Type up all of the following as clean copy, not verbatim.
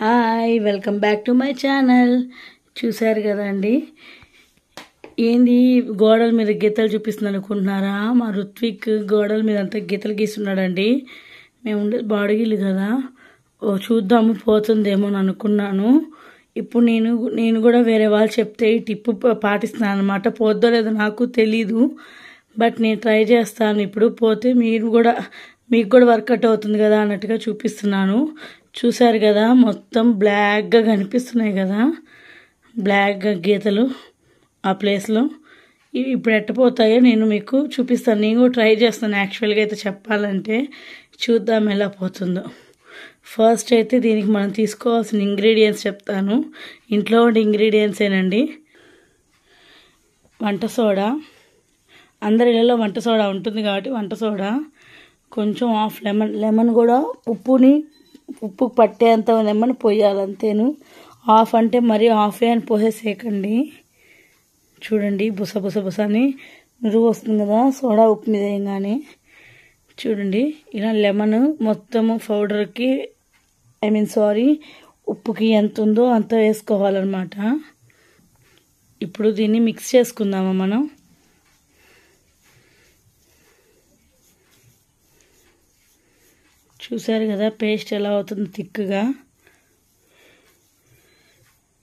Hi welcome back to my channel. చూశారు కదండి, ఏంది గోడల మీద గీతలు చూపిస్తుంది అనుకుంటున్నారా? మా రుత్విక్ గోడల మీద అంతా గీతలు గీస్తున్నాడండి. మేము ఉండేది బాడుగిల్లు కదా, చూద్దాము పోతుందేమో అని అనుకున్నాను. ఇప్పుడు నేను కూడా వేరే వాళ్ళు చెప్తే ఈ టిప్పు పాటిస్తున్నాను అనమాట. పోద్దో లేదో నాకు తెలీదు, బట్ నేను ట్రై చేస్తాను. ఇప్పుడు పోతే మీకు కూడా వర్కౌట్ అవుతుంది కదా అన్నట్టుగా చూపిస్తున్నాను. చూశారు కదా, మొత్తం బ్లాక్గా కనిపిస్తున్నాయి కదా, బ్లాక్గా గీతలు ఆ ప్లేస్లో. ఇప్పుడు ఎట్టపోతాయో నేను మీకు చూపిస్తాను. నేను కూడా ట్రై చేస్తాను యాక్చువల్గా అయితే చెప్పాలంటే. చూద్దాం ఎలా పోతుందో. ఫస్ట్ అయితే దీనికి మనం తీసుకోవాల్సిన ఇంగ్రీడియంట్స్ చెప్తాను. ఇంట్లో ఉండే ఇంగ్రీడియంట్సేనండి. వంట సోడా, అందరి ఇళ్ళలో వంట సోడా ఉంటుంది కాబట్టి వంట సోడా, కొంచెం హాఫ్ లెమన్ కూడా ఉప్పు పట్టేంత లెమన్ పోయాలి అంతేను. హాఫ్ అంటే మరీ హాఫే అని పోసేసేయకండి. చూడండి బుస అని నురుగు వస్తుంది కదా సోడా ఉప్పు మీద వేయగానే. చూడండి ఇలా లెమన్ మొత్తము పౌడర్కి ఉప్పుకి ఎంత ఉందో అంత వేసుకోవాలన్నమాట. ఇప్పుడు దీన్ని మిక్స్ చేసుకుందామా మనం. చూసారు కదా పేస్ట్ ఎలా అవుతుంది థిక్గా.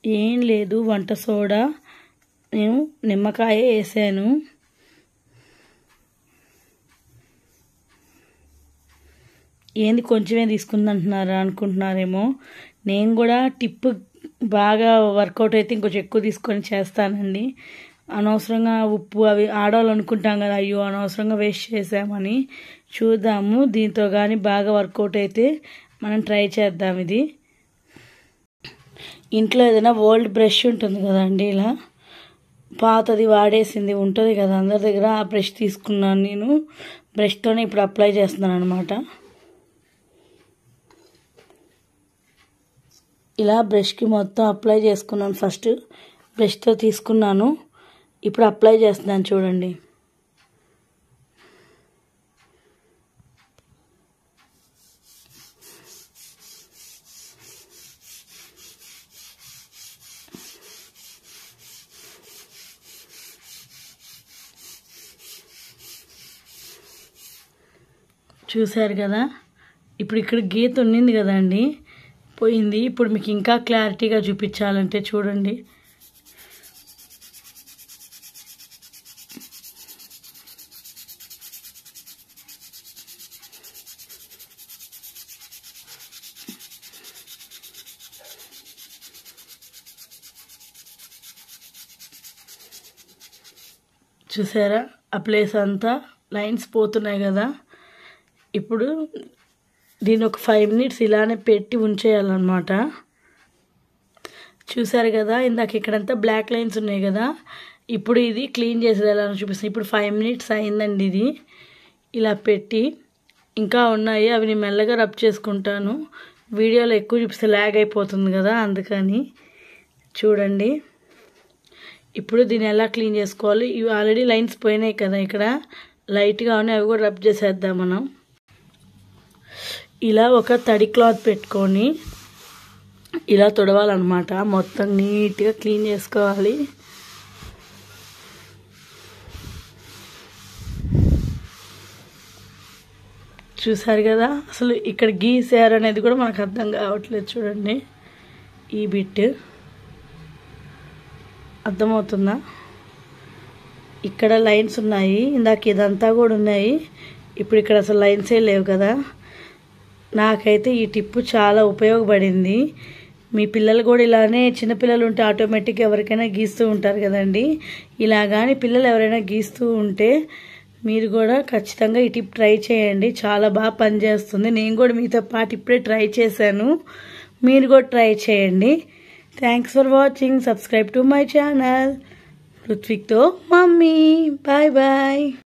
ఏం లేదు, వంట సోడా నేను నిమ్మకాయ వేసాను. ఏంది కొంచెమే తీసుకుందంటున్నారా అనుకుంటున్నారేమో. నేను కూడా టిప్ బాగా వర్కౌట్ అయితే ఇంకొంచెం ఎక్కువ తీసుకొని చేస్తానండి. అనవసరంగా ఉప్పు అవి ఆడవాళ్ళు అనుకుంటాం కదా, అయ్యో అనవసరంగా వేస్ట్ చేసామని. చూద్దాము, దీంతో కానీ బాగా వర్కౌట్ అయితే మనం ట్రై చేద్దాం. ఇది ఇంట్లో ఏదైనా ఓల్డ్ బ్రష్ ఉంటుంది కదండి, ఇలా పాతది వాడేసింది ఉంటుంది కదా అందరి దగ్గర, ఆ బ్రష్ తీసుకున్నాను నేను. బ్రష్తోనే ఇప్పుడు అప్లై చేస్తున్నాను అనమాట. ఇలా బ్రష్కి మొత్తం అప్లై చేసుకున్నాను. ఫస్ట్ బ్రష్తో తీసుకున్నాను, ఇప్పుడు అప్లై చేస్తున్నాను. చూడండి చూశారు కదా. ఇప్పుడు ఇక్కడ గీత ఉండింది కదండి, పోయింది. ఇప్పుడు మీకు ఇంకా క్లారిటీగా చూపించాలంటే చూడండి. చూసారా ఆ ప్లేస్ అంతా లైన్స్ పోతున్నాయి కదా. ఇప్పుడు దీన్ని ఒక 5 minutes ఇలానే పెట్టి ఉంచేయాలన్నమాట. చూసారు కదా, ఇందాక ఇక్కడంతా బ్లాక్ లైన్స్ ఉన్నాయి కదా, ఇప్పుడు ఇది క్లీన్ చేసేది ఎలా చూపిస్తాను. ఇప్పుడు 5 minutes అయిందండి. ఇది ఇలా పెట్టి ఇంకా ఉన్నాయి, అవి నేను మెల్లగా రబ్ చేసుకుంటాను. వీడియోలో ఎక్కువ చూపిస్తే ల్యాగ్ అయిపోతుంది కదా, అందుకని. చూడండి ఇప్పుడు దీన్ని ఎలా క్లీన్ చేసుకోవాలి. ఇవి ఆల్రెడీ లైన్స్ పోయినాయి కదా, ఇక్కడ లైట్గా ఉన్నాయి, అవి కూడా రబ్ చేసేద్దాం మనం. ఇలా ఒక తడి క్లాత్ పెట్టుకొని ఇలా తుడవాలన్నమాట. మొత్తం నీట్గా క్లీన్ చేసుకోవాలి. చూసారు కదా, అసలు ఇక్కడ గీసారు అనేది కూడా మనకు అర్థం కావట్లేదు. చూడండి ఈ బిట్ అర్థమవుతుందా? ఇక్కడ లైన్స్ ఉన్నాయి, ఇందాక ఇదంతా కూడా ఉన్నాయి, ఇప్పుడు ఇక్కడ అసలు లైన్సే లేవు కదా. నాకైతే ఈ టిప్పు చాలా ఉపయోగపడింది. మీ పిల్లలు కూడా ఇలానే, చిన్నపిల్లలు ఉంటే ఆటోమేటిక్గా ఎవరికైనా గీస్తూ ఉంటారు కదండి. ఇలా కానీ పిల్లలు ఎవరైనా గీస్తూ ఉంటే మీరు కూడా ఖచ్చితంగా ఈ టిప్ ట్రై చేయండి. చాలా బాగా పనిచేస్తుంది. నేను కూడా మీతో పాటు ఇప్పుడే ట్రై చేశాను, మీరు కూడా ట్రై చేయండి. Thanks for watching. Subscribe to my channel. రుత్విక్తో మమ్మీ. Bye bye.